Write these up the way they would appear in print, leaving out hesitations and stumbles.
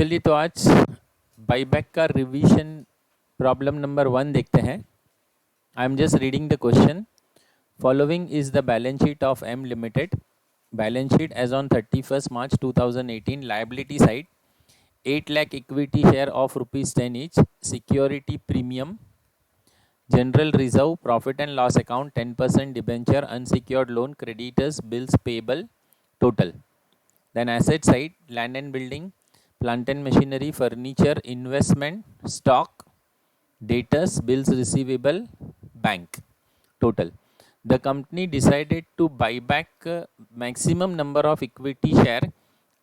चलिए तो आज बाईबैक का रिवीजन प्रॉब्लम नंबर 1 देखते हैं. I am just reading the question. Following is the balance sheet of M limited. Balance sheet as on 31st March 2018. Liability side 8 lakh equity share of ₹10 each. Security premium, general reserve, profit and loss account, 10% debenture, unsecured loan, creditors, bills payable, total. Then asset side, land and building, plant and machinery, furniture, investment, stock, debtors, bills receivable, bank, total. The company decided to buy back maximum number of equity share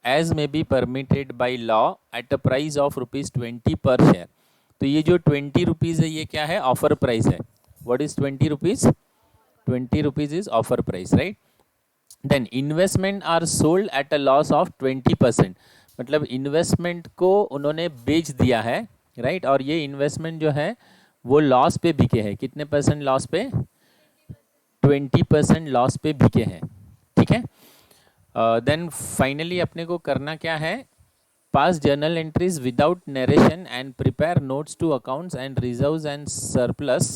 as may be permitted by law at a price of ₹20 per share. तो ये जो 20 rupees है ये क्या है? Offer price है. What is 20 rupees? 20 rupees is offer price, right? Then investment are sold at a loss of 20%. मतलब investment को उन्होंने बेच दिया है, राइट? और ये इन्वेस्टमेंट जो है वो लॉस पे बिके हैं. कितने परसेंट लॉस पे? 20% लॉस पे बिके हैं. ठीक है. देन फाइनली अपने को करना क्या है? Pass journal entries without narration and prepare notes to accounts and reserves and surplus.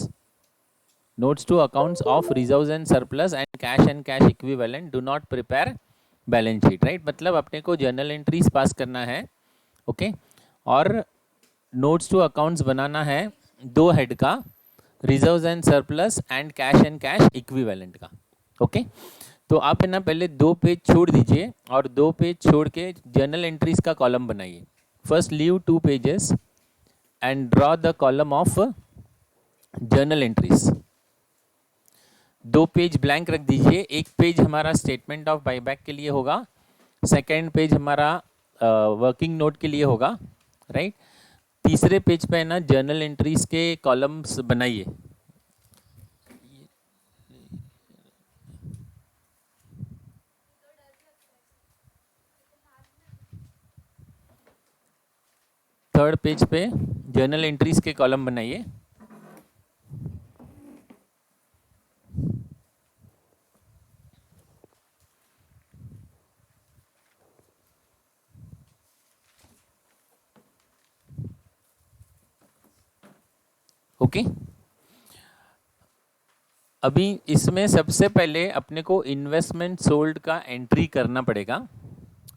Notes to accounts of reserves and surplus and cash equivalent. Do not prepare balance sheet, right? मतलब अपने को journal entries pass करना है, okay और notes to accounts बनाना है 2 head का, reserves and surplus and cash equivalent का. Okay तो आप है ना पहले 2 पेज छोड़ दीजिए और 2 पेज छोड़ के जर्नल एंट्रीज का कॉलम बनाइए. First leave 2 pages and draw the column of journal entries. 2 page blank रख दीजिए. 1 पेज हमारा स्टेटमेंट ऑफ बाईबैक के लिए होगा, सेकेंड पेज हमारा वर्किंग नोट के लिए होगा, राइट? तीसरे पेज पे है ना जर्नल एंट्रीज के कॉलम्स बनाइए. थर्ड पेज पे जर्नल एंट्रीज के कॉलम बनाइए. ओके अभी इसमें सबसे पहले अपने को इन्वेस्टमेंट सोल्ड का एंट्री करना पड़ेगा,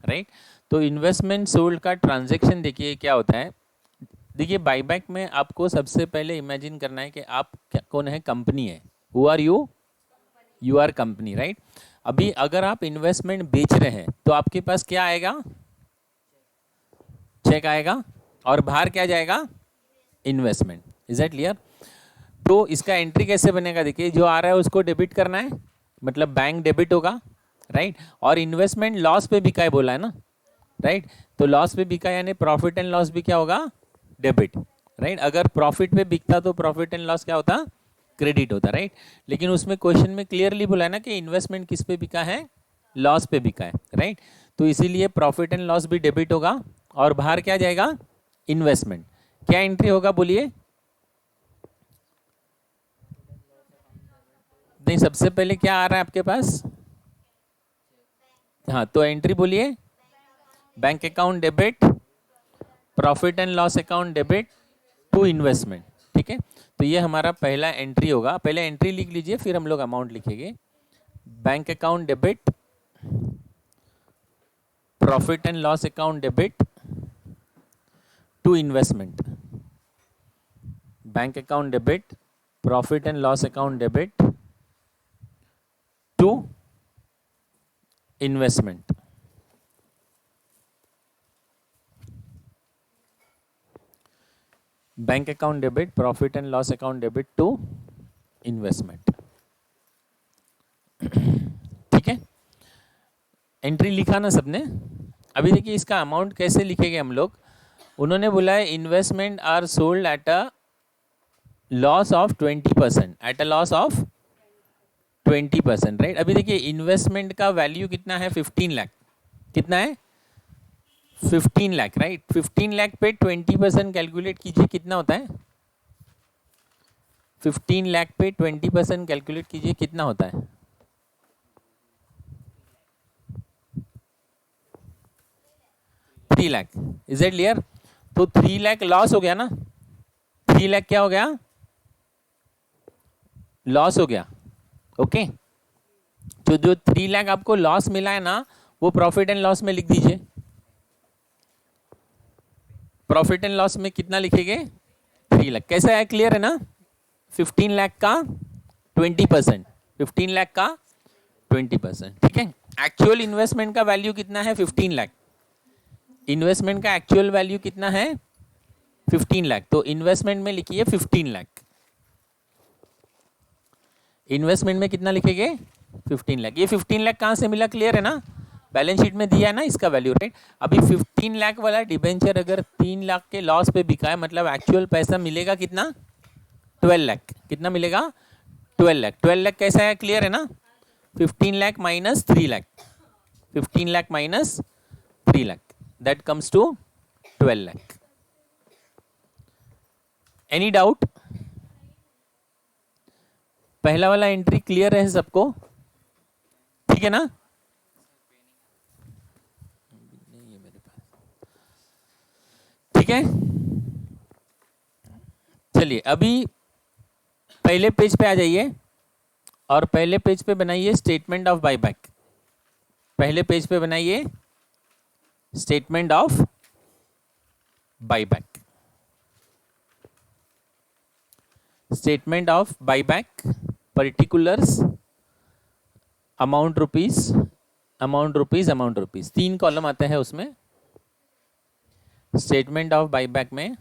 राइट? तो इन्वेस्टमेंट सोल्ड का ट्रांजैक्शन देखिए क्या होता है. देखिए बाईबैक में आपको सबसे पहले इमेजिन करना है कि आप कौन है? कंपनी है. Who are you? You are company, right? अभी अगर आप इन्वेस्टमेंट बेच रहे हैं तो आपके पास क्या आएगा? चेक आएगा और बाहर क्या जाएगा? इन्वेस्टमेंट. Is that clear? तो इसका एंट्री कैसे बनेगा? देखिए जो आ रहा है उसको डेबिट करना है, मतलब बैंक डेबिट होगा, राइट? और इन्वेस्टमेंट लॉस पे बिका है बोला है ना, राइट? तो लॉस पे बिका यानी प्रॉफिट एंड लॉस भी क्या होगा? Debit, right? अगर प्रॉफिट पे बिकता तो प्रॉफिट एंड लॉस क्या होता? क्रेडिट होता, राइट? लेकिन उसमें क्वेश्चन में क्लियरली बोला है ना कि इन्वेस्टमेंट किस पे बिका है? लॉस पे बिका है, राइट? तो इसीलिए प्रॉफिट एंड लॉस भी डेबिट होगा और बाहर क्या जाएगा? इन्वेस्टमेंट. क्या एंट्री होगा बोलिए? नहीं, सबसे पहले क्या आ रहा है आपके पास? हाँ तो एंट्री बोलिए. Bank account debit, profit and loss account debit to investment. ठीक है. तो ये हमारा पहला एंट्री होगा. पहले एंट्री लिख लीजिए फिर हम लोग अमाउंट लिखेंगे. Bank account debit, profit and loss account debit to investment. Bank account debit, profit and loss account debit to investment. Bank account debit, profit and loss account debit to investment. ठीक है. Entry लिखा ना सबने? अभी देखिए इसका amount कैसे लिखेंगे हम लोग. उन्होंने बोला है investment are sold at a loss of 20%, at a loss of 20%, right? अभी देखिए इन्वेस्टमेंट का वैल्यू कितना है? 15 लाख. कितना है? 15 लाख, राइट? 15 लाख पे 20% कैलकुलेट कीजिए कितना होता है? 15 लाख पे 20% कैलकुलेट कीजिए कितना होता है? 3 लाख, इज इट क्लियर? तो 3 लाख लॉस हो गया ना, 3 लाख क्या हो गया, लॉस हो गया। ओके, तो जो 3 लाख आपको लॉस मिला है ना, वो प्रॉफिट एंड लॉस में लिख दीजिए। प्रॉफिट एंड लॉस में कितना लिखेंगे, 3 लाख। कैसा है, क्लियर है ना? 15 लाख का 20%, 15 लाख का 20%, ठीक है। एक्चुअल इन्वेस्टमेंट का वैल्यू कितना है, 15 लाख। इन्वेस्टमेंट का एक्चुअल वैल्यू कितना है, 15 लाख। तो इन्वेस्टमेंट में लिखिए 15 लाख। इन्वेस्टमेंट में कितना लिखेंगे, 15 लाख। ये 15 लाख कहाँ से मिला, क्लियर है ना? बैलेंस शीट में दिया है ना इसका वैल्यू, राइट। अभी 15 लाख वाला डिबेंचर अगर 3 लाख के लॉस पे बिका है, मतलब एक्चुअल पैसा मिलेगा कितना, 12 लाख। कितना मिलेगा, 12 लाख। 12 लाख कैसा है, क्लियर है ना? 15 lakh minus 3 lakh, 15 lakh minus 3 lakh, that comes to 12 lakh. Any doubt? पहला वाला एंट्री क्लियर है सबको, ठीक है ना? ठीक है, चलिए अभी पहले पेज पे आ जाइए और पहले पेज पे बनाइए स्टेटमेंट ऑफ बायबैक। पहले पेज पे बनाइए statement of buyback. Statement of buyback, particulars, amount rupees, amount rupees, amount rupees, 3 column आते हैं उसमें। स्टेटमेंट ऑफ बायबैक में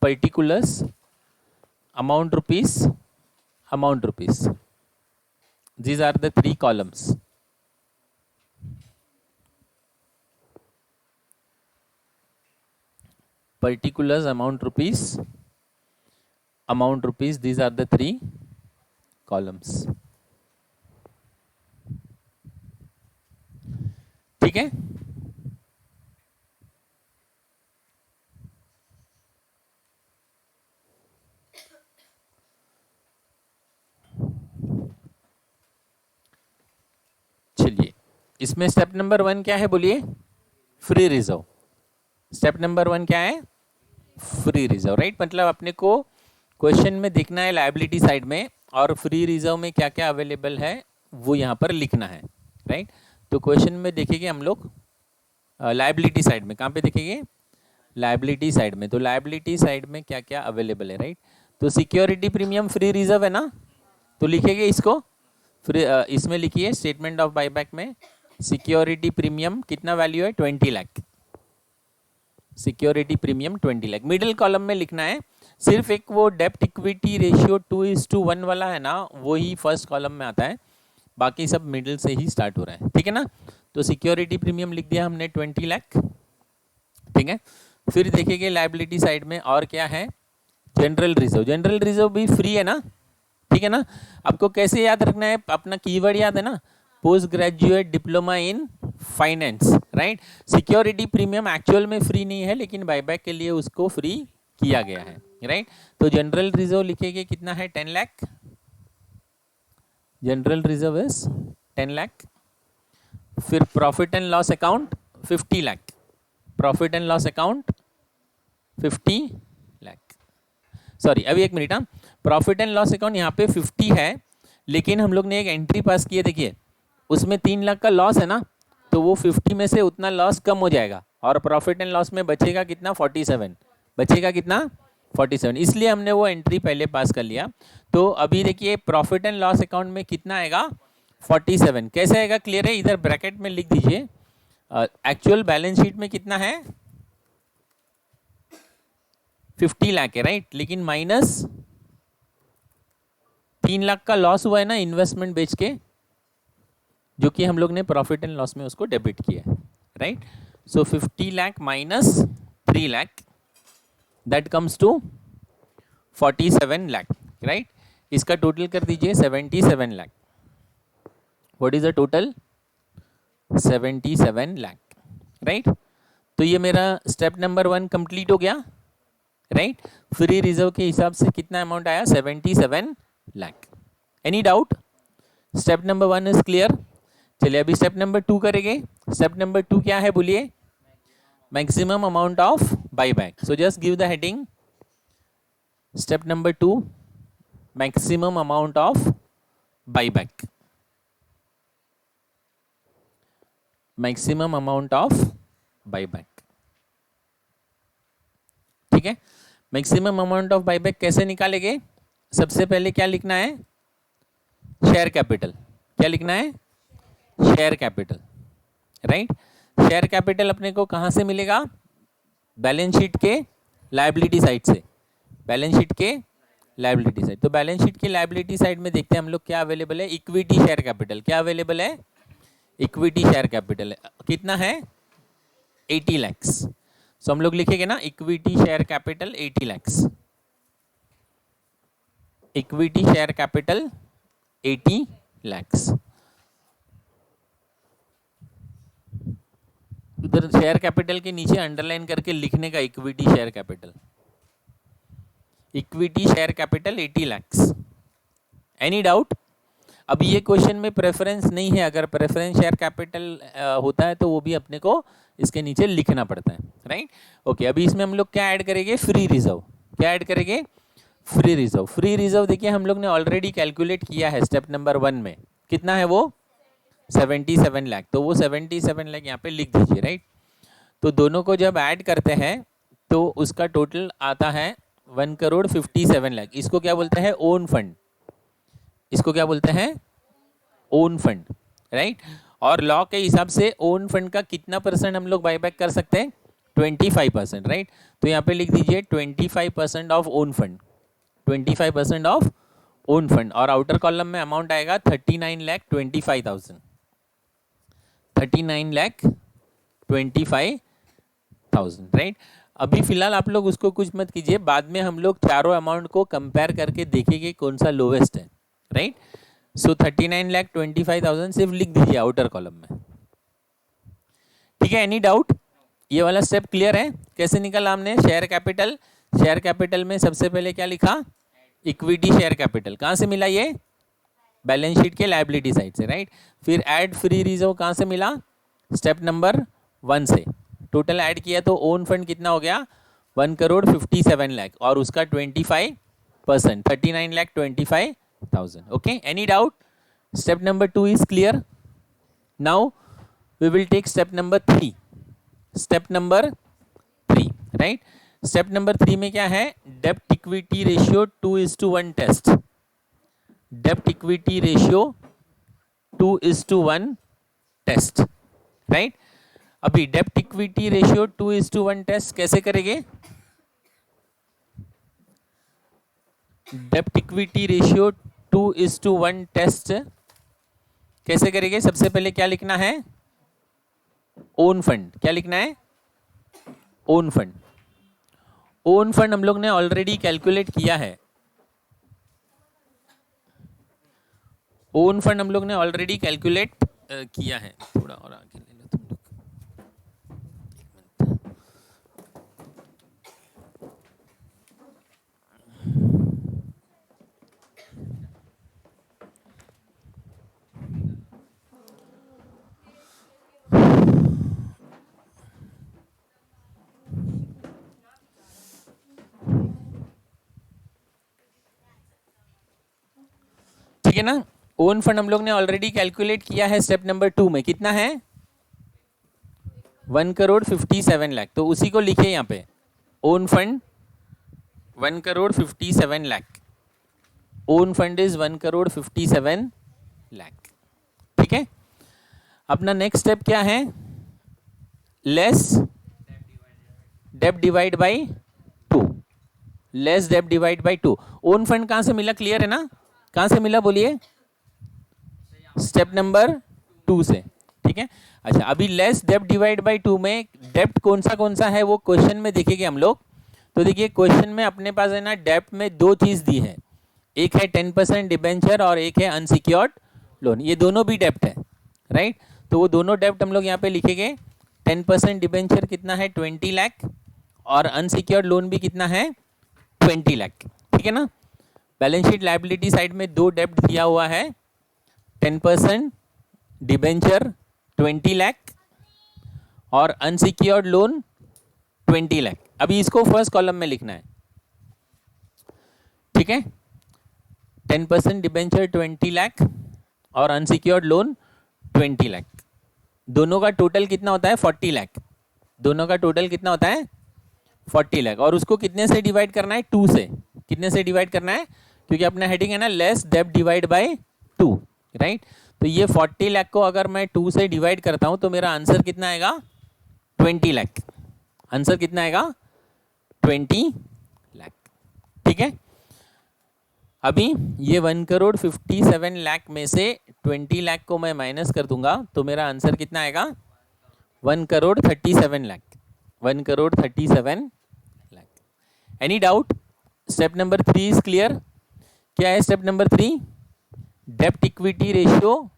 particulars, amount rupees, amount rupees, these are the 3 columns. Particulars, amount rupees, these are the 3 columns. ठीक है, चलिए इसमें step number 1 क्या है बोलिए, फ्री रिजर्व। स्टेप नंबर 1 क्या है, फ्री रिजर्व, राइट। मतलब अपने को क्वेश्चन में देखना है लायबिलिटी साइड में, और फ्री रिजर्व में क्या क्या अवेलेबल है वो यहाँ पर लिखना है, राइट। तो क्वेश्चन में देखेंगे हम लोग लायबिलिटी साइड में, कहाँ पे देखेंगे, लायबिलिटी साइड में। तो लायबिलिटी साइड में क्या क्या अवेलेबल है, राइट। तो सिक्योरिटी प्रीमियम फ्री रिजर्व है ना, तो लिखेंगे इसको फ्री, इसमें लिखिए स्टेटमेंट ऑफ बायबैक में सिक्योरिटी प्रीमियम कितना वैल्यू है, 20 lakh. Security premium 20 lakh. Middle column में लिखना है, सिर्फ एक वो डेप्ट इक्विटी रेशियो 2:1 वाला है ना, वो ही फर्स्ट कॉलम में आता है, बाकी सब मिडिल से ही स्टार्ट हो रहा है, ठीक है ना। तो सिक्योरिटी प्रीमियम लिख दिया हमने 20 लाख, ठीक है। फिर देखेंगे लायबिलिटी साइड में और क्या है, जनरल रिजर्व। जनरल रिजर्व भी फ्री है ना, ठीक है ना। आपको कैसे याद रखना है, अपना कीवर्ड याद है ना, post graduate diploma in finance, right. Security premium actual में फ्री नहीं है, लेकिन बायबैक के लिए उसको फ्री किया गया है, राइट। तो जनरल रिजर्व लिखेंगे कितना है, 10 lakh. General reserve is 10 lakh. फिर profit and loss account 50 lakh. Profit and loss account 50 lakh. Sorry अभी एक मिनट, हाँ, प्रॉफिट एंड लॉस अकाउंट यहाँ पे 50 है, लेकिन हम लोग ने एक एंट्री पास की है, देखिए उसमें 3 लाख का लॉस है ना, तो वो 50 में से उतना लॉस कम हो जाएगा, और प्रॉफिट एंड लॉस में बचेगा कितना, 47। बचेगा कितना, 47, इसलिए हमने वो एंट्री पहले पास कर लिया। तो अभी देखिए प्रॉफिट एंड लॉस अकाउंट में कितना आएगा, 47। कैसे आएगा, क्लियर है, इधर ब्रैकेट में लिख दीजिए। एक्चुअल बैलेंस शीट में कितना है, 50 लाख है, राइट, लेकिन माइनस 3 लाख का लॉस हुआ है ना इन्वेस्टमेंट बेच के, जो कि हम लोग ने प्रॉफिट एंड लॉस में उसको डेबिट किया है, right. So 50 lakh minus 3 lakh, that comes to 47 lakh, right. इसका टोटल कर दीजिए 77 lakh. What is the total, 77 lakh, right. तो ये मेरा स्टेप नंबर 1 कंप्लीट हो गया, राइट। फ्री रिजर्व के हिसाब से कितना अमाउंट आया, 77 lakh. Any doubt, step number 1 is clear. चलिए अभी स्टेप नंबर 2 करेंगे। स्टेप नंबर 2 क्या है बोलिए, maximum amount of buyback. So just give the heading. Step number 2, maximum amount of buyback. Maximum amount of buyback. ठीक है, मैक्सिमम अमाउंट ऑफ बायबैक कैसे निकालेंगे? सबसे पहले क्या लिखना है? Share capital. क्या लिखना है? Share capital. Right. Share capital अपने को कहां से मिलेगा? बैलेंस शीट के लायबिलिटी साइड से. बैलेंस शीट के लायबिलिटी साइड. तो बैलेंस शीट की लायबिलिटी साइड में देखते हैं हम लोग क्या अवेलेबल है. Equity share capital. क्या अवेलेबल है? Equity share capital. कितना है? 80 lakhs. सो हम लोग लिखेंगे ना equity share capital 80 lakhs. Equity share capital 80 lakhs. उधर शेयर कैपिटल के नीचे अंडरलाइन करके लिखने का equity share capital. Equity share capital 80 lakhs. Any doubt? अभी ये क्वेश्चन में प्रेफरेंस नहीं है. अगर प्रेफरेंस शेयर कैपिटल होता है तो वो भी अपने को इसके नीचे लिखना पड़ता है. राइट. ओके. अभी इसमें हम लोग क्या ऐड करेंगे? Free reserve. क्या ऐड करेंगे? Free reserve. फ्री रिजर्व देखिए हम लोग ने ऑलरेडी कैलकुलेट किया है स्टेप नंबर 1 में. कितना है वो? 77 लाख. तो वो 77 लाख यहाँ पे लिख दीजिए. राइट. तो दोनों को जब ऐड करते हैं तो उसका टोटल आता है 1,57 लाख. इसको क्या बोलते हैं? Own fund. इसको क्या बोलते हैं? Own fund. राइट. और लॉ के हिसाब से ओन फंड का कितना परसेंट हम लोग बायबैक कर सकते हैं? 25%. राइट. तो यहाँ पे लिख दीजिए 25% of own fund. 25% of own fund. और आउटर कॉलम में अमाउंट आएगा 39,25,000. 39,25,000. राइट. अभी फिलहाल आप लोग उसको कुछ मत कीजिए. बाद में हम लोग चारों अमाउंट को कंपेयर करके देखेंगे कौन सा लोवेस्ट है. राइट. सो 39,25,000 सिर्फ लिख दीजिए आउटर कॉलम में. ठीक है. Any doubt? ये वाला स्टेप क्लियर है? कैसे निकाला हमने शेयर कैपिटल? शेयर कैपिटल में सबसे पहले क्या लिखा? Equity share capital. कहाँ से मिला ये? बैलेंस शीट के लायबिलिटी साइड से. राइट. फिर ऐड फ्री रिजर्व कहाँ से मिला? स्टेप नंबर 1 से. टोटल ऐड किया तो ओन फंड कितना हो गया? 1,57 लाख. और उसका 25% 39,25,000. Okay. Any doubt? Step number 2 is clear. Now we will take step number 3. Step number 3. Right. Step number 3 में क्या है? डेब्ट इक्विटी रेशियो 2:1 टेस्ट. डेब्ट इक्विटी रेशियो 2:1 टेस्ट. राइट. अभी डेब्ट इक्विटी रेशियो 2:1 टेस्ट कैसे करेंगे? डेब्ट इक्विटी रेशियो 2:1 टेस्ट कैसे करेंगे? सबसे पहले क्या लिखना है? Own fund. क्या लिखना है? Own fund. ओन फंड हम लोग ने ऑलरेडी कैलकुलेट किया है. ओन फंड हम लोग ने ऑलरेडी कैलकुलेट किया है. थोड़ा और आगे ले लो तुम लोग. ठीक है ना. ओन फंड हम लोग ने ऑलरेडी कैलकुलेट किया है स्टेप नंबर 2 में. कितना है? 1,57 लाख. तो उसी को लिखे यहाँ पे. Own fund 1,57 lakh. Own fund is 1,57 lakh. ठीक है. अपना नेक्स्ट स्टेप क्या है? लेस डेब्ट डिवाइड बाई 2. लेस डेब्ट डिवाइड बाई 2. ओन फंड कहां से मिला? क्लियर है ना? कहां से मिला बोलिए? स्टेप नंबर 2 से. ठीक है. अच्छा. अभी लेस डेब्ट डिवाइड बाई 2 में डेब्ट कौन सा है वो क्वेश्चन में देखेंगे हम लोग. तो देखिए क्वेश्चन में अपने पास है ना डेब्ट में 2 चीज दी है. एक है 10% डिबेंचर और एक है अनसिक्योर्ड लोन. ये दोनों भी डेब्ट है. राइट. तो वो दोनों डेब्ट हम लोग यहाँ पे लिखेंगे. 10% डिबेंचर कितना है? 20 लाख. और अनसिक्योर्ड लोन भी कितना है? 20 लाख. ठीक है ना. बैलेंस शीट लायबिलिटी साइड में 2 डेब्ट दिया हुआ है. 10% डिबेंचर 20 लाख और अनसिक्योर्ड लोन 20 लाख। अभी इसको फर्स्ट कॉलम में लिखना है, ठीक है। 10% डिबेंचर 20 लाख और अनसिक्योर्ड लोन 20 लाख, दोनों का टोटल कितना होता है 40 लाख। दोनों का टोटल कितना होता है 40 लाख। और उसको कितने से डिवाइड करना है 2 से। कितने से डिवाइड करना है, क्योंकि अपना हेडिंग है ना लेस डेब्ट डिवाइड बाय 2, राइट। तो ये 40 लाख को अगर मैं 2 से डिवाइड करता हूं तो मेरा आंसर कितना आएगा 20 लाख। आंसर कितना आएगा 20 लाख, ठीक है। अभी ये 1,57 लाख में से 20 लाख को मैं माइनस कर दूंगा तो मेरा आंसर कितना आएगा 1,37 lakh. 1,37 lakh. Any doubt? Step number 3 is clear. क्या है स्टेप नंबर 3? डेप्ट इक्विटी रेशियो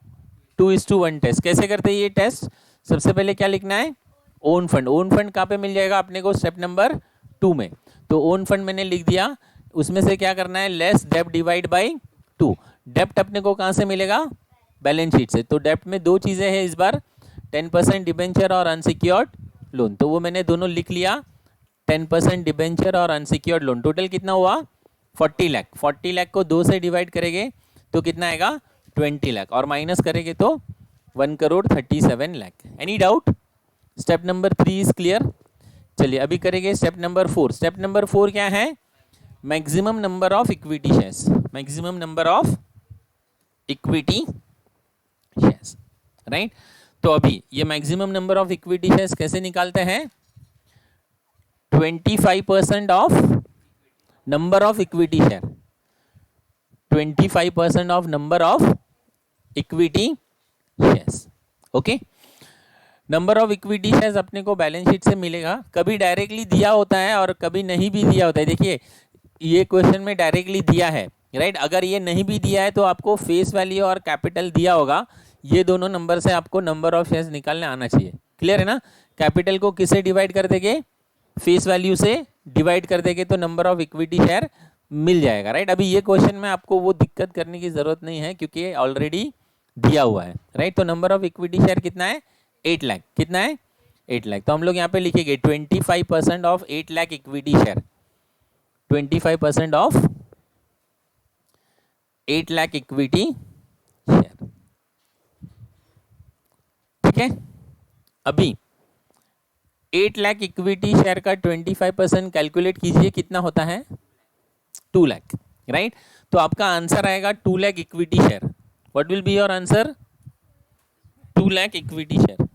2:1 टेस्ट। कैसे करते हैं ये टेस्ट? सबसे पहले क्या लिखना है ओन फंड। ओन फंड कहाँ पे मिल जाएगा अपने को स्टेप नंबर 2 में। तो ओन फंड मैंने लिख दिया, उसमें से क्या करना है लेस डेप्ट डिवाइड बाय 2। डेप्ट अपने को कहाँ से मिलेगा बैलेंस शीट से। तो डेप्ट में दो चीजें हैं इस बार, 10% डिबेंचर और अनसिक्योर्ड लोन। तो वो मैंने दोनों लिख लिया, 10% डिबेंचर और अनसिक्योर्ड लोन। टोटल कितना हुआ 40 लाख। 40 लाख को 2 से डिवाइड करेंगे तो कितना आएगा 20 लाख और माइनस करेंगे तो 1,37 lakh. Any doubt? Step number 3 is clear. चलिए अभी करेंगे स्टेप नंबर 4। स्टेप नंबर 4 क्या है? Maximum number of equity shares. Maximum number of equity shares, right. तो अभी ये maximum number of equity shares कैसे निकालते हैं? 25% of number of equity share. 25% of number of equity shares, okay. Number of equity shares अपने को balance sheet से मिलेगा। कभी डायरेक्टली दिया होता है और कभी नहीं भी दिया होता है। देखिए ये क्वेश्चन में डायरेक्टली दिया है, राइट। अगर ये नहीं भी दिया है तो आपको फेस वैल्यू और कैपिटल दिया होगा, ये दोनों नंबर से आपको नंबर ऑफ शेयर्स निकालने आना चाहिए। क्लियर है ना? कैपिटल को किससे डिवाइड कर देंगे? फेस वैल्यू से डिवाइड कर देंगे तो नंबर ऑफ इक्विटी शेयर मिल जाएगा, राइट। अभी ये क्वेश्चन में आपको वो दिक्कत करने की जरूरत नहीं है क्योंकि ये ऑलरेडी दिया हुआ है, राइट। तो नंबर ऑफ इक्विटी शेयर कितना है 8 लाख। कितना है 8 लाख। तो हम लोग यहाँ पे लिखेंगे 25% of 8 lakh equity share. 25% of 8 lakh equity share, ठीक है। अभी 8 लाख इक्विटी शेयर का 25% कैलकुलेट कीजिए, कितना होता है 2 लाख, राइट। तो आपका आंसर आएगा 2 lakh equity share. What will be your answer? 2 lakh equity share.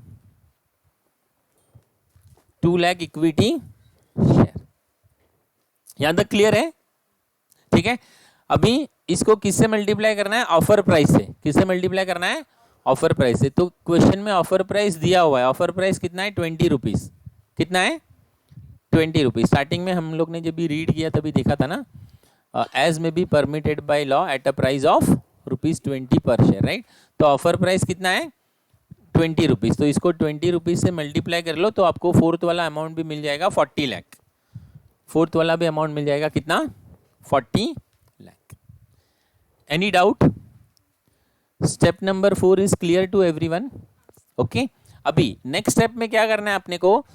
2 lakh equity share. यहां तक क्लियर है? ठीक है। अभी इसको किससे मल्टीप्लाई करना है? ऑफर प्राइस से। किससे मल्टीप्लाई करना है? ऑफर प्राइस से। तो क्वेश्चन में ऑफर प्राइस दिया हुआ है। ऑफर प्राइस कितना है 20 रुपीज। कितना है 20 रुपीज। स्टार्टिंग में हम लोग ने जब भी रीड किया तभी देखा था ना, एज में be permitted by law at a price of ₹20 पर शेयर, राइट। तो ऑफर प्राइस कितना है 20 रुपीज। तो इसको 20 रुपीज से मल्टीप्लाई कर लो तो आपको फोर्थ वाला अमाउंट भी मिल जाएगा 40 लाख। फोर्थ वाला भी अमाउंट मिल जाएगा कितना 40 lakh. Any doubt? Step number 4 is clear to everyone, okay. अभी नेक्स्ट स्टेप में क्या करना है अपने को?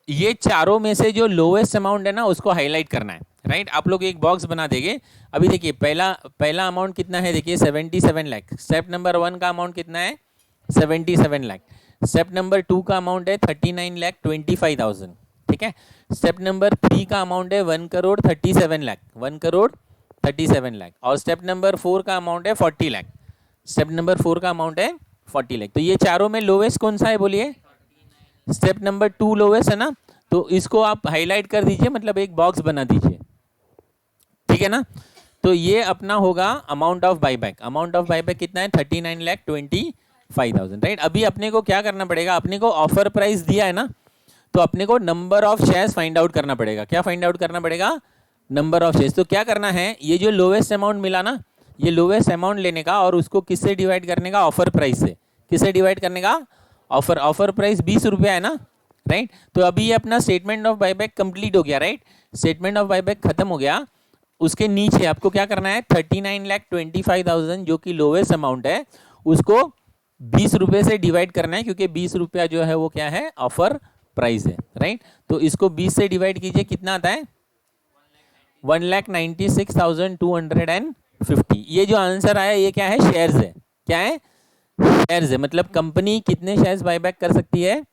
ये चारों में से जो लोएस्ट अमाउंट है ना उसको हाईलाइट करना है, राइट। आप लोग एक बॉक्स बना देंगे। अभी देखिए पहला अमाउंट कितना है, देखिए 77 लाख। स्टेप नंबर 1 का अमाउंट कितना है 77 लाख। स्टेप नंबर 2 का अमाउंट है 39,25,000, ठीक है। स्टेप नंबर 3 का अमाउंट है 1,37 लाख। 1,37 लाख। और स्टेप नंबर 4 का अमाउंट है 40 लाख। स्टेप नंबर 4 का अमाउंट है 40 लाख। तो ये चारों में लोवेस्ट कौन सा है बोलिए? स्टेप नंबर 2 लोवेस्ट है ना, तो इसको आप हाईलाइट कर दीजिए, मतलब एक बॉक्स बना दीजिए, ठीक है ना। तो ये अपना होगा amount of buyback. Amount of buyback कितना है 39,25,000, राइट। अभी अपने को क्या करना पड़ेगा? अपने को ऑफर प्राइस दिया है ना, तो अपने को number of shares find out करना पड़ेगा। क्या फाइंड आउट करना पड़ेगा? Number of shares. तो क्या करना है, ये जो लोवेस्ट अमाउंट मिला ना, ये लोवेस्ट अमाउंट लेने का और उसको किससे डिवाइड करने का? ऑफर प्राइस से। किससे डिवाइड करने का? ऑफर प्राइस 20 रुपया है ना, राइट। तो अभी ये अपना स्टेटमेंट ऑफ बाईबैक कंप्लीट हो गया, राइट। स्टेटमेंट ऑफ बाईबैक खत्म हो गया। उसके नीचे आपको क्या करना है 39,25,000 जो कि लोवेस्ट अमाउंट है उसको 20 रुपये से डिवाइड करना है, क्योंकि 20 रुपया जो है वो क्या है ऑफर प्राइस है, राइट। तो इसको 20 से डिवाइड कीजिए, कितना आता है 1,96,250। ये जो आंसर आया ये क्या है, शेयर्स है। क्या है, शेयर्स है। मतलब कंपनी कितने शेयर्स बायबैक कर सकती है,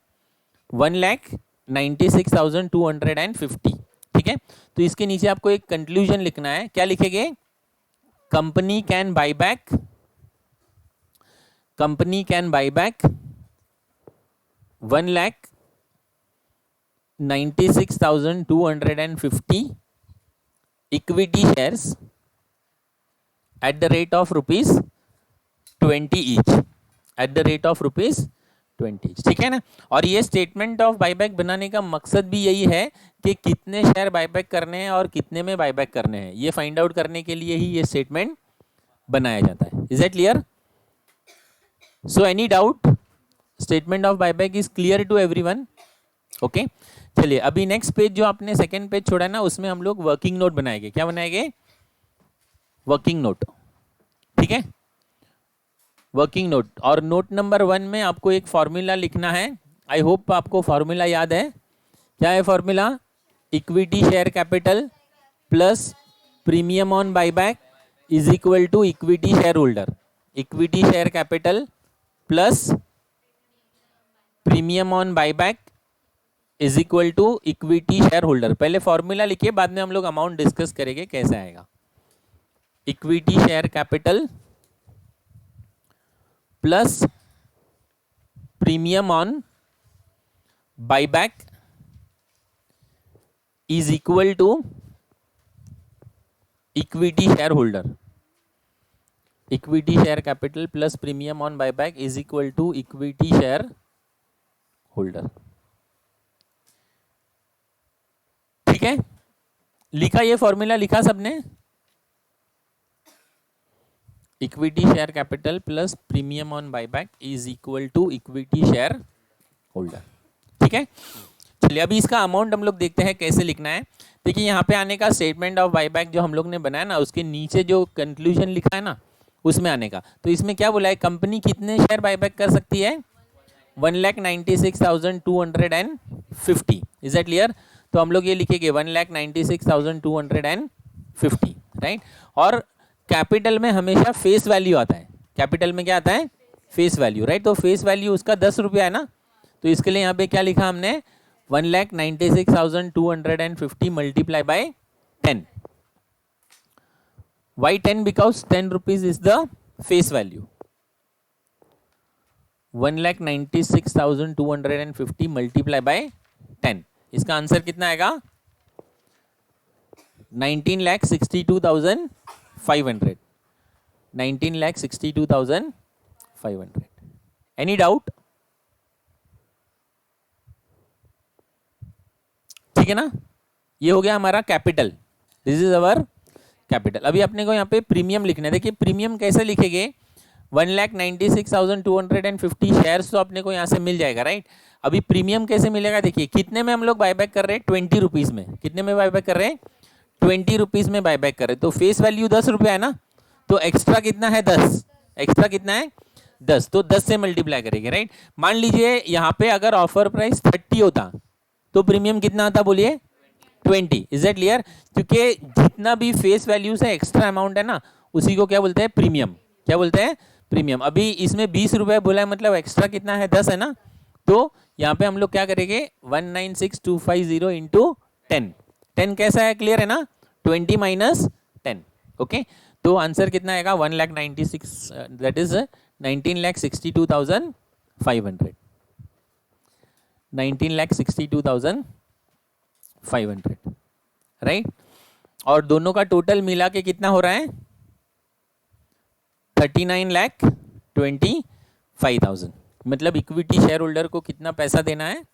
1,96,250। ठीक है, तो इसके नीचे आपको एक कंक्लूजन लिखना है। क्या लिखेंगे, company can buy back 1,96,250 equity shares at the rate of ₹20 each, at the rate of ₹20। ठीक है ना। और ये स्टेटमेंट ऑफ बायबैक बनाने का मकसद भी यही है कि कितने शेयर बायबैक करने हैं और कितने में बायबैक करने हैं, ये फाइंड आउट करने के लिए ही ये स्टेटमेंट बनाया जाता है। Is it clear? So any doubt, statement of buyback is clear to everyone? Okay, चलिए अभी नेक्स्ट पेज जो आपने सेकेंड पेज छोड़ा ना, उसमें हम लोग वर्किंग नोट बनाएंगे। क्या बनाएंगे, वर्किंग नोट। ठीक है, वर्किंग नोट। और नोट नंबर 1 में आपको एक फॉर्मूला लिखना है। आई होप आपको फॉर्मूला याद है। क्या है formula, equity share capital plus premium on buyback is equal to equity shareholder. Equity share capital plus premium on buyback is equal to equity shareholder. पहले formula लिखिए, बाद में हम लोग अमाउंट डिस्कस करेंगे कैसे आएगा। Equity share capital plus premium on buyback is equal to equity shareholder. Equity share capital plus premium on buyback is equal to equity shareholder. ठीक है, लिखा ये फॉर्मूला, लिखा सबने? Equity share capital plus premium on buyback is equal to equity shareholder. ठीक है, चलिए अभी इसका अमाउंट हम लोग देखते हैं कैसे लिखना है। देखिए यहाँ पे आने का स्टेटमेंट ऑफ बायबैक जो हम लोग ने बनाया ना, उसके नीचे जो कंक्लूजन लिखा है ना, उसमें आने का। तो इसमें क्या बोला है, कंपनी कितने शेयर बायबैक कर सकती है, 1,96,250। Is that clear? तो हम लोग ये लिखेंगे 1,96,250, राइट। और कैपिटल में हमेशा फेस वैल्यू आता है। कैपिटल में क्या आता है, फेस वैल्यू, राइट। तो फेस वैल्यू उसका 10 रुपया है ना, तो इसके लिए यहाँ पे क्या लिखा हमने, 1,96,250 multiply by 10। Why 10? Because 10 rupees is the face value. 1,96,250 multiply by 10। इसका आंसर कितना आएगा, 19,62,500। 19,62,500। Any doubt? ठीक है ना, ये हो गया हमारा capital. This is our capital. अभी अपने को यहाँ पे प्रीमियम लिखना है। देखिए प्रीमियम कैसे लिखेंगे, 1,96,250 शेयर्स तो अपने को यहाँ से मिल जाएगा, राइट। अभी प्रीमियम कैसे मिलेगा, देखिए कितने में हम लोग बायबैक कर रहे हैं, 20 रुपीज़ में। कितने में बायबैक कर रहे हैं, 20 रुपीज़ में बायबैक कर रहे हैं। तो फेस वैल्यू 10 रुपया है ना, तो एक्स्ट्रा कितना है, 10। एक्स्ट्रा कितना है, 10। तो 10 से मल्टीप्लाई करेंगे, राइट। मान लीजिए यहाँ पे अगर ऑफर प्राइस 30 होता तो प्रीमियम कितना आता, बोलिए 20। Is that clear? क्योंकि जितना भी फेस वैल्यू से एक्स्ट्रा अमाउंट है ना, उसी को क्या बोलते हैं, प्रीमियम। क्या बोलते हैं, प्रीमियम। अभी इसमें 20 रुपए बोला है, मतलब एक्स्ट्रा कितना है, 10 है ना। तो यहाँ पे हम लोग क्या करेंगे, 196,250 इंटू 10। 10 कैसा है, क्लियर है ना, 20 माइनस 10। ओके, तो आंसर कितना आएगा, 1,96,000, दैट इज 19,62,500। 19,62,500, राइट। और दोनों का टोटल मिला के कितना हो रहा है, 39,25,000। मतलब इक्विटी शेयर होल्डर को कितना पैसा देना है,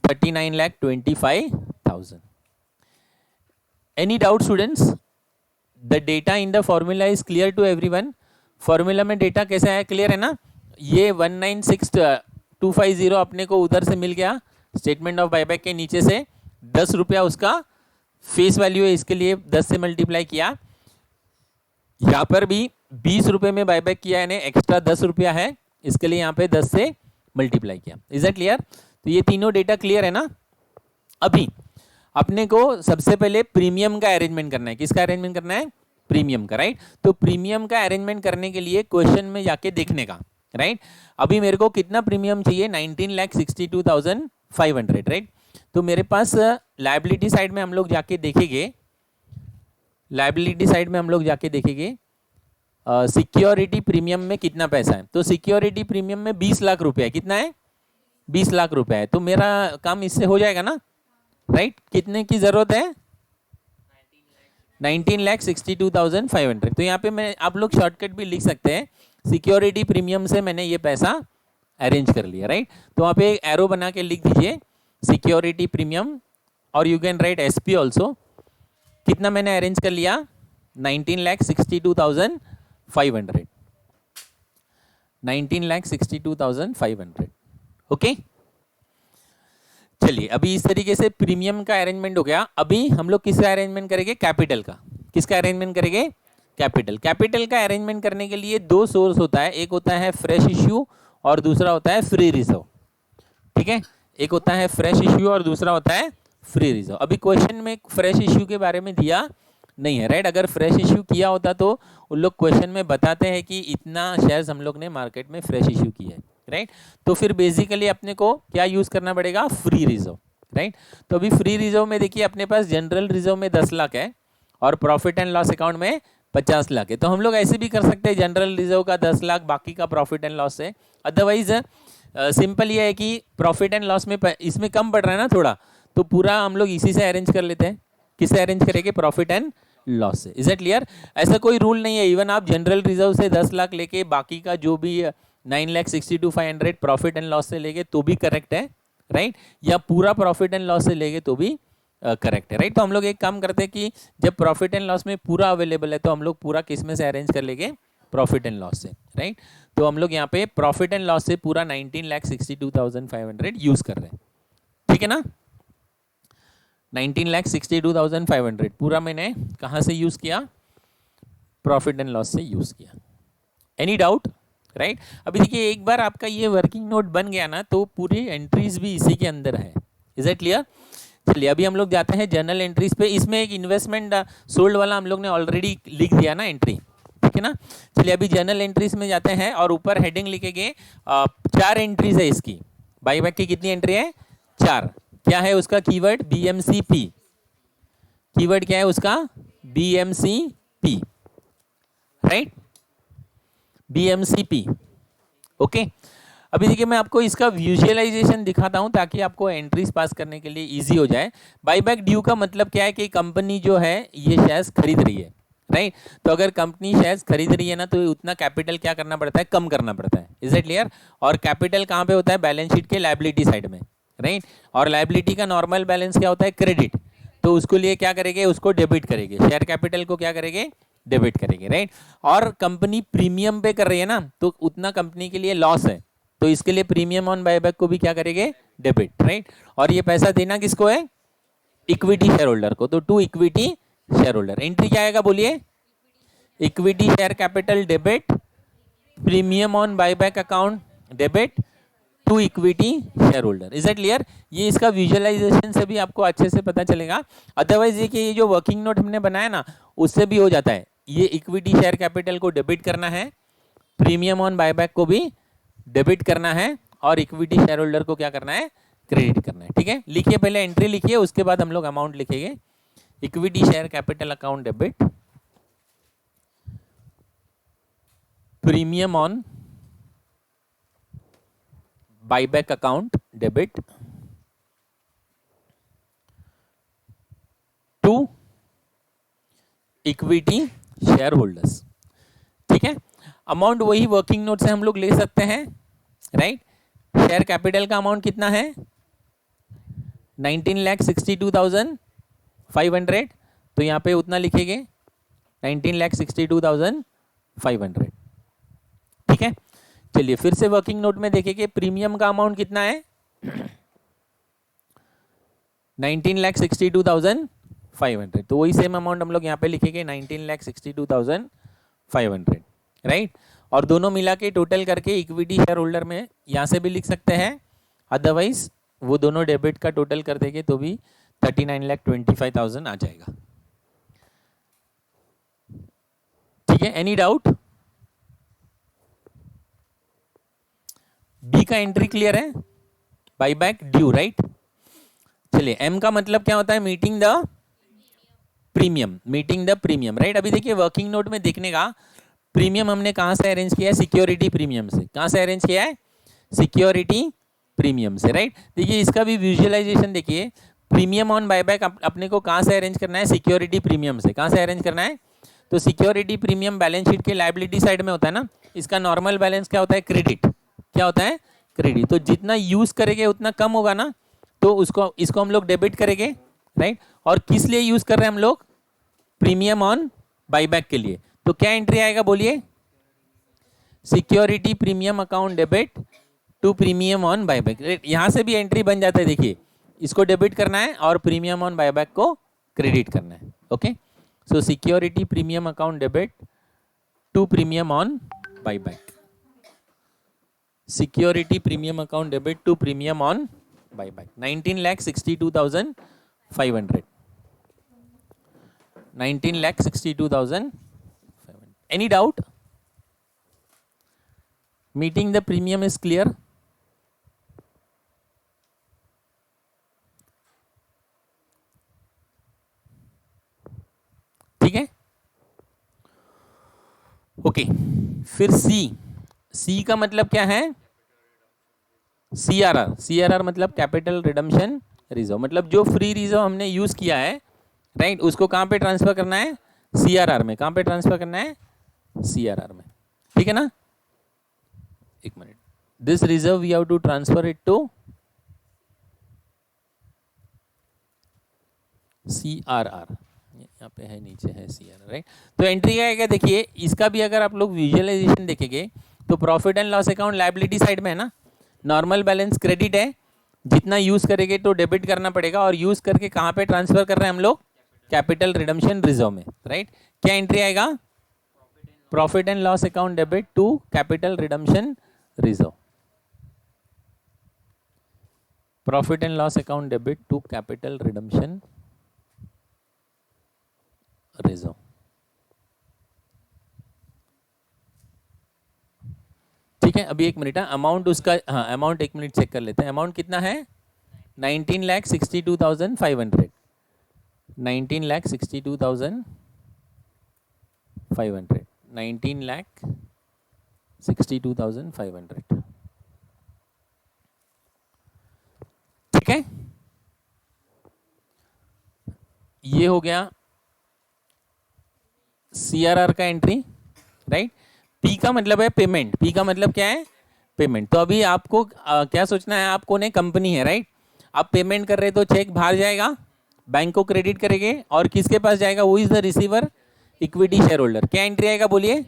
39,25,000। Any doubt students? The data in the formula is clear to everyone? Formula में डेटा कैसा है, क्लियर है ना। ये 196,250 अपने को उधर से मिल गया स्टेटमेंट ऑफ बायबैक के नीचे से, 10 रुपया उसका फेस वैल्यू है, इसके लिए 10 से मल्टीप्लाई किया। यहाँ पर भी 20 रुपये में बायबैक किया, यानी एक्स्ट्रा 10 रुपया है, इसके लिए यहाँ पे 10 से मल्टीप्लाई किया। Is that clear? तो ये तीनों डेटा क्लियर है ना। अभी अपने को सबसे पहले प्रीमियम का अरेंजमेंट करना है। किसका अरेंजमेंट करना है? प्रीमियम का, राइट। तो प्रीमियम का अरेंजमेंट करने के लिए क्वेश्चन में जाके देखने का, राइट। अभी मेरे को कितना प्रीमियम चाहिए? 19,62,500, राइट। तो मेरे पास लायबिलिटी साइड में हम लोग जाके देखेंगे, लायबिलिटी साइड में हम लोग जाके देखेंगे सिक्योरिटी प्रीमियम में कितना पैसा है। तो सिक्योरिटी प्रीमियम में 20 लाख रुपया है। कितना है? 20 लाख रुपया है। तो मेरा काम इससे हो जाएगा ना, राइट। कितने की जरूरत है? 19,62,500। तो यहाँ पे मैं, आप लोग शॉर्टकट भी लिख सकते हैं, सिक्योरिटी प्रीमियम से मैंने ये पैसा अरेंज कर लिया, राइट। तो वहाँ पे एक एरो बना के लिख दीजिए सिक्योरिटी प्रीमियम, और you can write SP also. कितना मैंने अरेंज कर लिया? 19,62,500, 19,62,500, ओके। चलिए, अभी इस तरीके से प्रीमियम का अरेंजमेंट हो गया। अभी हम लोग किसका अरेंजमेंट करेंगे? कैपिटल का। किसका अरेंजमेंट करेंगे? कैपिटल। कैपिटल का अरेंजमेंट करने के लिए दो सोर्स होता है, एक होता है फ्रेश इश्यू और दूसरा होता है फ्री रिजर्व, ठीक है। एक होता है फ्रेश इश्यू और दूसरा होता है फ्री रिजर्व। अभी क्वेश्चन में फ्रेश इश्यू के बारे में दिया नहीं है, राइट। अगर फ्रेश इश्यू किया होता तो उन लोग क्वेश्चन में बताते हैं कि इतना शेयर्स हम लोग ने मार्केट में फ्रेश इश्यू किया है, राइट। तो फिर बेसिकली अपने को क्या यूज करना पड़ेगा? Free reserve, right. तो अभी फ्री रिजर्व में देखिए अपने पास जनरल रिजर्व में 10 लाख है और प्रॉफिट एंड लॉस अकाउंट में 50 लाख है। तो हम लोग ऐसे भी कर सकते हैं, जनरल रिजर्व का 10 लाख, बाकी का प्रॉफिट एंड लॉस है। अदरवाइज सिंपल ये है कि प्रॉफिट एंड लॉस में इसमें कम पड़ रहा है ना थोड़ा, तो पूरा हम लोग इसी से अरेंज कर लेते हैं। किससे अरेंज करेंगे? प्रॉफिट एंड लॉस से। Is it clear? ऐसा कोई रूल नहीं है, इवन आप जनरल रिजर्व से 10 लाख लेके बाकी का जो भी 9,62,500 प्रॉफिट एंड लॉस से लेके तो भी करेक्ट है, राइट। या पूरा प्रॉफिट एंड लॉस से लेके तो भी करेक्ट है, राइट। तो हम लोग एक काम करते हैं कि जब प्रॉफिट एंड लॉस में पूरा अवेलेबल है तो हम लोग पूरा किस में से अरेंज कर लेंगे? प्रॉफिट एंड लॉस से, राइट। तो हम लोग यहाँ पे प्रॉफिट एंड लॉस से पूरा 19,62,500 यूज कर रहे हैं, ठीक है ना। 19,62,500 पूरा मैंने कहाँ से यूज किया? प्रॉफिट एंड लॉस से यूज किया। Any doubt? राइट। अभी देखिए, एक बार आपका ये वर्किंग नोट बन गया ना तो पूरी एंट्रीज भी इसी के अंदर है। Is it clear? चलिए, अभी हम लोग जाते हैं जर्नल एंट्रीज पे। इसमें एक इन्वेस्टमेंट सोल्ड वाला हम लोग ने ऑलरेडी लिख दिया ना एंट्री, ठीक है ना। चलिए, अभी जर्नल एंट्रीज में जाते हैं और ऊपर हेडिंग लिखेंगे 4 एंट्रीज है इसकी। बाईबैक की कितनी एंट्री है? 4। क्या है उसका कीवर्ड? BMCP। कीवर्ड क्या है उसका? BMCP, right. BMCP, okay. अभी देखिए, मैं आपको इसका विजुअलाइजेशन दिखाता हूं ताकि आपको एंट्रीज पास करने के लिए इजी हो जाए। बाईबैक ड्यू का मतलब क्या है कि कंपनी जो है ये शेयर्स खरीद रही है, राइट। तो अगर कंपनी शेयर्स खरीद रही है ना तो उतना कैपिटल क्या करना पड़ता है? कम करना पड़ता है। Is it clear? और कैपिटल कहाँ पे होता है? बैलेंस शीट के लायबिलिटी साइड में, राइट। और लायबिलिटी का नॉर्मल बैलेंस क्या होता है? क्रेडिट। तो उसको लिए क्या करेंगे? उसको डेबिट करेंगे। शेयर कैपिटल को क्या करेंगे? डेबिट करेंगे, राइट। और कंपनी प्रीमियम पे कर रही है ना तो उतना कंपनी के लिए लॉस है, तो इसके लिए प्रीमियम ऑन बायबैक को भी क्या करेंगे? Debit, right. और ये पैसा देना किसको है? इक्विटी शेयर होल्डर को। तो to equity shareholder. Entry क्या आएगा बोलिए? Equity share capital debit, premium on buyback account debit to equity shareholder. Is it clear? ये इसका विजुअलाइजेशन से भी आपको अच्छे से पता चलेगा। अदरवाइज ये कि ये जो वर्किंग नोट हमने बनाया ना उससे भी हो जाता है। ये इक्विटी शेयर कैपिटल को डेबिट करना है, प्रीमियम ऑन बायबैक को भी डेबिट करना है और इक्विटी शेयर होल्डर को क्या करना है? क्रेडिट करना है, ठीक है। लिखिए, पहले एंट्री लिखिए, उसके बाद हम लोग अमाउंट लिखेंगे। Equity share capital account debit, premium on buyback account debit to equity shareholders, ठीक है। अमाउंट वही वर्किंग नोट से हम लोग ले सकते हैं, राइट। शेयर कैपिटल का अमाउंट कितना है? 19,62,500। तो यहाँ पे उतना लिखेंगे 19,62,500, ठीक है। चलिए, फिर से वर्किंग नोट में देखेंगे प्रीमियम का अमाउंट कितना है? 19,62,500। तो वही सेम अमाउंट हम लोग यहाँ पे लिखेंगे 19,62,500, राइट। और दोनों मिला के टोटल करके इक्विटी शेयर होल्डर में यहाँ से भी लिख सकते हैं, अदरवाइज वो दोनों डेबिट का टोटल कर देंगे तो भी 39,25,000 आ जाएगा। ठीक है, एनी डाउट? बी का एंट्री क्लियर है, बाई बैक ड्यू, राइट। चलिए, एम का मतलब क्या होता है? Meeting the premium, meeting the premium, right. अभी देखिए वर्किंग नोट में देखने का प्रीमियम हमने कहां से अरेंज किया है? सिक्योरिटी प्रीमियम से। कहां से अरेंज किया है? सिक्योरिटी प्रीमियम से, राइट। देखिए इसका भी विजुअलाइजेशन देखिए, प्रीमियम ऑन बायबैक अपने को कहां से अरेंज करना है? सिक्योरिटी प्रीमियम से। कहां से अरेंज करना है? तो सिक्योरिटी प्रीमियम बैलेंस शीट के लायबिलिटी साइड में होता है ना। इसका नॉर्मल बैलेंस क्या होता है? क्रेडिट। क्या होता है? क्रेडिट। तो जितना यूज करेंगे उतना कम होगा ना, तो इसको हम लोग डेबिट करेंगे, राइट। और किस लिए यूज कर रहे हैं हम लोग? प्रीमियम ऑन बाईबैक के लिए। तो क्या एंट्री आएगा बोलिए? Security premium account debit to premium on buyback. यहां से भी एंट्री बन जाता है, देखिए इसको डेबिट करना है और प्रीमियम ऑन बायबैक को क्रेडिट करना है। Okay, so security premium account debit to premium on buyback, security premium account debit to premium on buyback 19,62,500, 19,62,500। Any doubt? Meeting the premium is clear? ठीक है, ओके। फिर C का मतलब क्या है? सीआरआर। सीआरआर मतलब कैपिटल रिडम्पशन रिजर्व, मतलब जो फ्री रिजर्व हमने यूज किया है, राइट, उसको कहां पे ट्रांसफर करना है? सीआरआर में। कहां पे ट्रांसफर करना है? सीआरआर में। ठीक है ना? एक minute, this reserve we have to transfer it to CRR. यहाँ पे है, नीचे है सीआरआर, राइट। तो एंट्री आएगा, देखिए इसका भी अगर आप लोग विजुअलाइजेशन देखेंगे तो profit and loss account liability side में है ना। नॉर्मल बैलेंस क्रेडिट है, जितना यूज करेंगे तो डेबिट करना पड़ेगा, और यूज करके कहां पे ट्रांसफर कर रहे हैं हम लोग? कैपिटल रिडम्पशन रिजर्व में, राइट। क्या एंट्री आएगा? Profit and loss account debit to capital redemption reserve, profit and loss account debit to capital redemption reserve. ठीक है, अभी एक मिनट है, अमाउंट उसका, हाँ अमाउंट एक मिनट चेक कर लेते हैं। अमाउंट कितना है? 19,62,500, 19,62,500, 19,62,500। ठीक है, ये हो गया सीआरआर का एंट्री, राइट। पी का मतलब है पेमेंट। पी का मतलब क्या है? पेमेंट। तो अभी आपको क्या सोचना है? आपको ने कंपनी है, राइट। आप पेमेंट कर रहे तो चेक बाहर जाएगा, बैंक को क्रेडिट करेंगे, और किसके पास जाएगा? वो is the receiver, equity shareholder. क्या एंट्री आएगा बोलिए?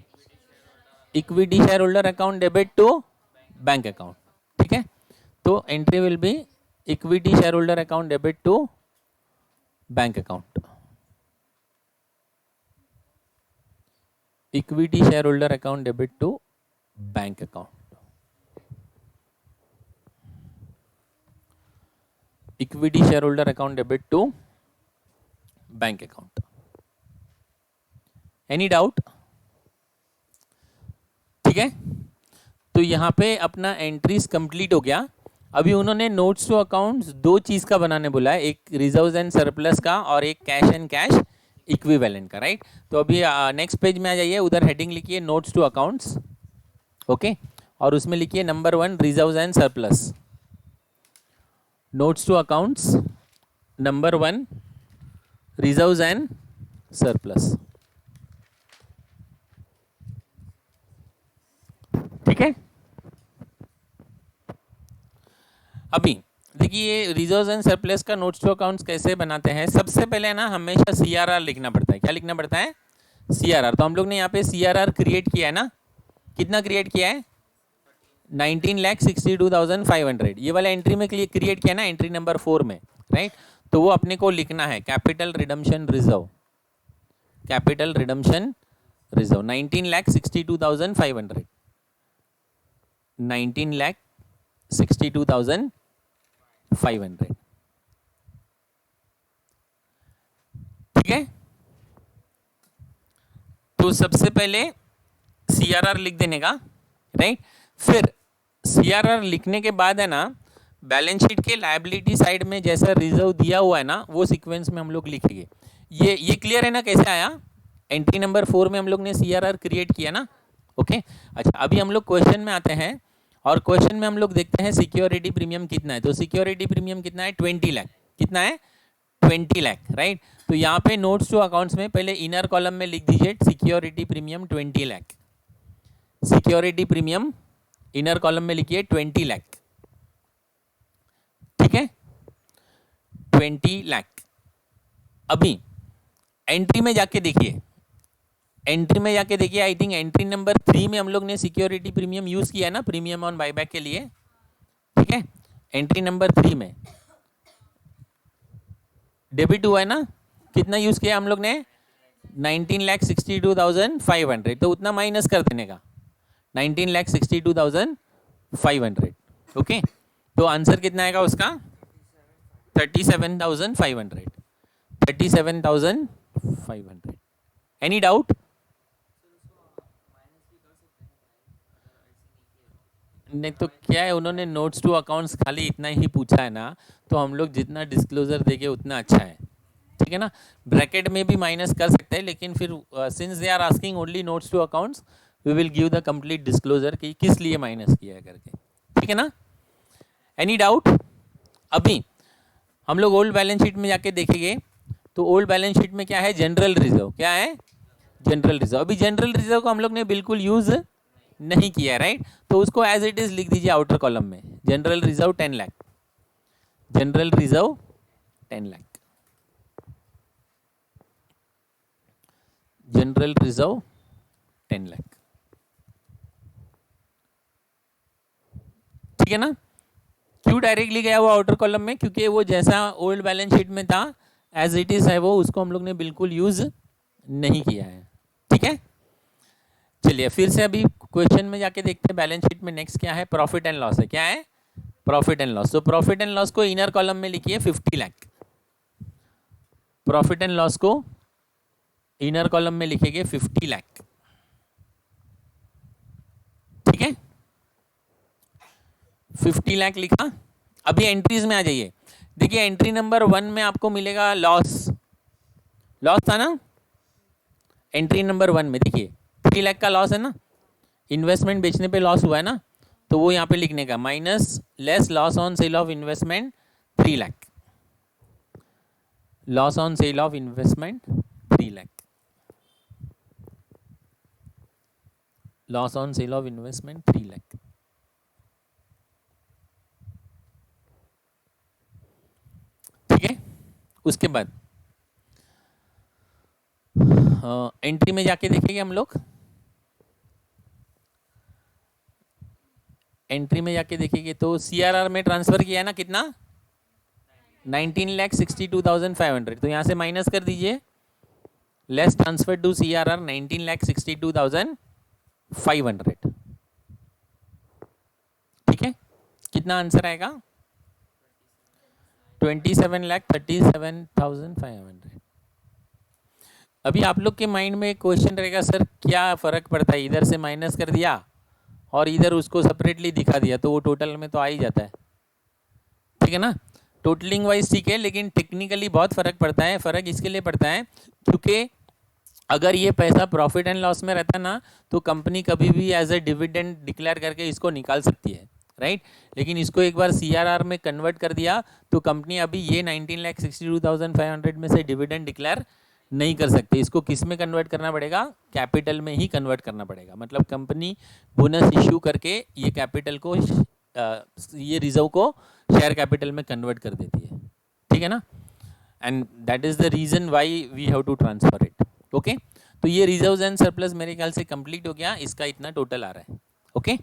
Equity shareholder account debit to bank account. ठीक है, तो entry will be equity shareholder account debit to bank account, equity shareholder account debit to bank account, equity shareholder account debit to bank account. Any doubt? ठीक है, तो यहां पे अपना entries complete हो गया। अभी उन्होंने नोट्स टू अकाउंट्स दो चीज का बनाने बोला है, एक रिजर्व्स एंड सरप्लस का और एक कैश एंड कैश इक्विवेलेंट का, राइट। तो अभी नेक्स्ट पेज में आ जाइए, उधर हेडिंग लिखिए नोट्स टू अकाउंट्स, ओके, और उसमें लिखिए number 1 reserves and surplus. Notes to accounts number 1 reserves and surplus. ठीक है, अभी देखिए रिजर्व्स एंड सरप्लस का नोट्स टू अकाउंट्स कैसे बनाते हैं। सबसे पहले ना हमेशा सीआरआर लिखना पड़ता है। क्या लिखना पड़ता है? सीआरआर। तो हम लोग ने यहाँ पे सीआरआर क्रिएट किया है ना। कितना क्रिएट किया है? 19,62,500। ये वाला एंट्री में क्रिएट किया ना, एंट्री नंबर 4 में, राइट। तो वो अपने को लिखना है capital redemption reserve, capital redemption reserve 19,62,500, 19,62,500, 500। ठीक है, तो सबसे पहले CRR लिख देने का, राइट। फिर CRR लिखने के बाद है ना, बैलेंस शीट के लायबिलिटी साइड में जैसा रिजर्व दिया हुआ है ना, वो सीक्वेंस में हम लोग लिखेंगे। ये क्लियर है ना कैसे आया? एंट्री नंबर 4 में हम लोग ने CRR क्रिएट किया ना, ओके। अच्छा, अभी हम लोग क्वेश्चन में आते हैं, और क्वेश्चन में हम लोग देखते हैं सिक्योरिटी प्रीमियम कितना है। तो सिक्योरिटी प्रीमियम कितना है? 20 लाख। कितना है? 20 लाख, राइट। तो यहाँ पे नोट्स टू अकाउंट्स में पहले इनर कॉलम में लिख दीजिए security premium 20 lakh. Security premium inner column में लिखिए 20 लाख, ठीक है, 20 लाख। अभी एंट्री में जाके देखिए, एंट्री में जाके देखिए, आई थिंक एंट्री नंबर 3 में हम लोग ने सिक्योरिटी प्रीमियम यूज किया है ना, प्रीमियम ऑन बायबैक के लिए, ठीक है। एंट्री नंबर 3 में डेबिट हुआ है ना, कितना यूज किया हम लोग ने? 19,62,500। तो उतना माइनस कर देने का, 19,62,500, ओके। तो आंसर कितना आएगा उसका? 37,500, 37,500। Any doubt? नहीं तो क्या है, उन्होंने नोट्स टू अकाउंट्स खाली इतना ही पूछा है ना, तो हम लोग जितना डिस्क्लोजर देंगे उतना अच्छा है, ठीक है ना। ब्रैकेट में भी माइनस कर सकते हैं, लेकिन फिर since they are asking only notes to accounts, we will give the complete disclosure कि किस लिए माइनस किया है करके, ठीक है ना। Any doubt? अभी हम लोग ओल्ड बैलेंस शीट में जाके देखेंगे, तो ओल्ड बैलेंस शीट में क्या है? General reserve. क्या है? General reserve. अभी जनरल रिजर्व को हम लोग ने बिल्कुल यूज नहीं किया है, राइट। तो उसको एज इट इज लिख दीजिए आउटर कॉलम में, general reserve 10 lakh, general reserve 10 lakh, general reserve 10 lakh, ठीक है ना। क्यों डायरेक्टली गया वो आउटर कॉलम में? क्योंकि वो जैसा ओल्ड बैलेंस शीट में था एज इट इज है वो, उसको हम लोग ने बिल्कुल यूज नहीं किया है, ठीक है। चलिए फिर से अभी क्वेश्चन में जाके देखते हैं बैलेंस शीट में नेक्स्ट क्या है। प्रॉफिट एंड लॉस है। क्या है? Profit and loss. तो प्रॉफिट एंड लॉस को इनर कॉलम में लिखिए 50 लाख। प्रॉफिट एंड लॉस को इनर कॉलम में लिखेंगे 50 लाख, ठीक है, 50 लाख लिखा। अभी एंट्रीज में आ जाइए, देखिए एंट्री नंबर 1 में आपको मिलेगा लॉस, लॉस था ना एंट्री नंबर 1 में, देखिए 3 लाख का लॉस है ना, इन्वेस्टमेंट बेचने पे लॉस हुआ है ना, तो वो यहाँ पे लिखने का minus less loss on sale of investment 3 lakh, loss on sale of investment 3 lakh, loss on sale of investment 3 lakh, ठीक है। उसके बाद एंट्री में जाके देखेंगे हम लोग, एंट्री में जाके देखेंगे तो CRR में ट्रांसफर किया है ना, कितना? 19,62,500। तो यहाँ से माइनस कर दीजिए, लेस ट्रांसफर टू CRR 19,62,500, ठीक है। कितना आंसर आएगा? 27,37,500। अभी आप लोग के माइंड में एक क्वेश्चन रहेगा, सर क्या फ़र्क पड़ता है, इधर से माइनस कर दिया और इधर उसको सेपरेटली दिखा दिया तो वो टोटल में तो आ ही जाता है, ठीक है ना। टोटलिंग वाइज ठीक है, लेकिन टेक्निकली बहुत फ़र्क पड़ता है। फ़र्क इसके लिए पड़ता है क्योंकि अगर ये पैसा प्रॉफिट एंड लॉस में रहता ना, तो कंपनी कभी भी एज ए डिविडेंड डिक्लेयर करके इसको निकाल सकती है, राइट। लेकिन इसको एक बार CRR में कन्वर्ट कर दिया तो कंपनी अभी ये 19,62,500 में से डिविडेंड डिक्लेयर नहीं कर सकते। इसको किस में कन्वर्ट करना पड़ेगा? कैपिटल में ही कन्वर्ट करना पड़ेगा। मतलब कंपनी बोनस इश्यू करके ये कैपिटल को ये रिजर्व को शेयर कैपिटल में कन्वर्ट कर देती है, ठीक है ना। And that is the reason why we have to transfer it, okay. तो ये रिजर्व्स एंड सरप्लस मेरे ख्याल से कंप्लीट हो गया, इसका इतना टोटल आ रहा है, ओके,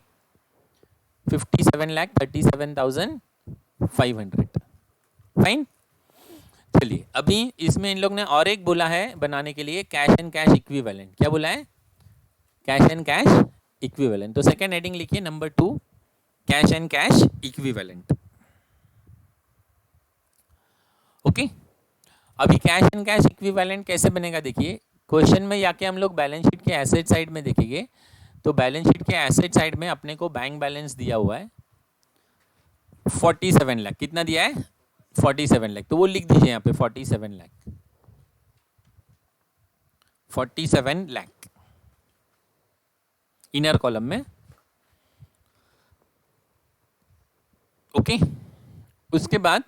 57,37,500, फाइन। चलिए अभी इसमें इन लोग ने और एक बोला है बनाने के लिए, कैश एंड कैश इक्विवेलेंट। क्या बोला है? Cash and cash equivalent. तो सेकेंड हेडिंग लिखिए number 2, cash and cash equivalent. Okay. अभी कैश एंड कैश इक्विवेलेंट कैसे बनेगा देखिए, क्वेश्चन में जाके हम लोग बैलेंस शीट के एसेट साइड में देखेंगे। तो बैलेंस शीट के एसेट साइड में अपने को बैंक बैलेंस दिया हुआ है 47 लाख। कितना दिया है? 47 लाख। तो वो लिख दीजिए यहाँ पे 47 लाख, 47 लाख इनर कॉलम में। ओके। उसके बाद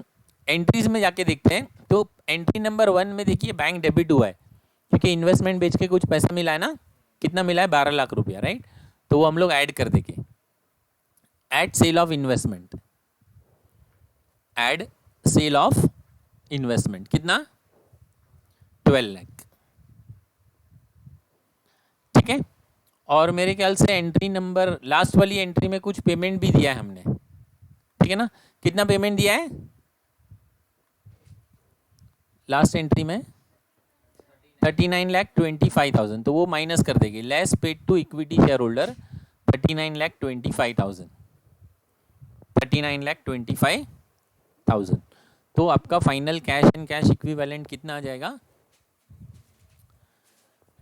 एंट्रीज में जाके देखते हैं। तो एंट्री नंबर 1 में देखिए बैंक डेबिट हुआ है क्योंकि इन्वेस्टमेंट बेच के कुछ पैसा मिला है ना। कितना मिला है? 12 लाख रुपया, राइट। तो वो हम लोग ऐड कर देंगे। Add sale of investment, add sale of investment कितना? 12 लाख। ठीक है। और मेरे ख्याल से एंट्री नंबर लास्ट वाली एंट्री में कुछ पेमेंट भी दिया है हमने, ठीक है ना। कितना पेमेंट दिया है लास्ट एंट्री में? 39,25,000। तो वो माइनस कर देगी। Less paid to equity shareholder 39,25,000, 39,25,000। तो आपका final cash and cash equivalent कितना आ जाएगा?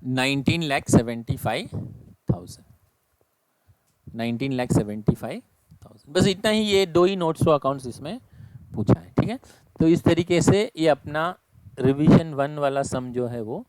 19,75,000, 19,75,000। बस इतना ही। ये दो ही नोट्स टू अकाउंट्स इसमें पूछा है, ठीक है। तो इस तरीके से ये अपना रिवीजन 1 वाला सम जो है वो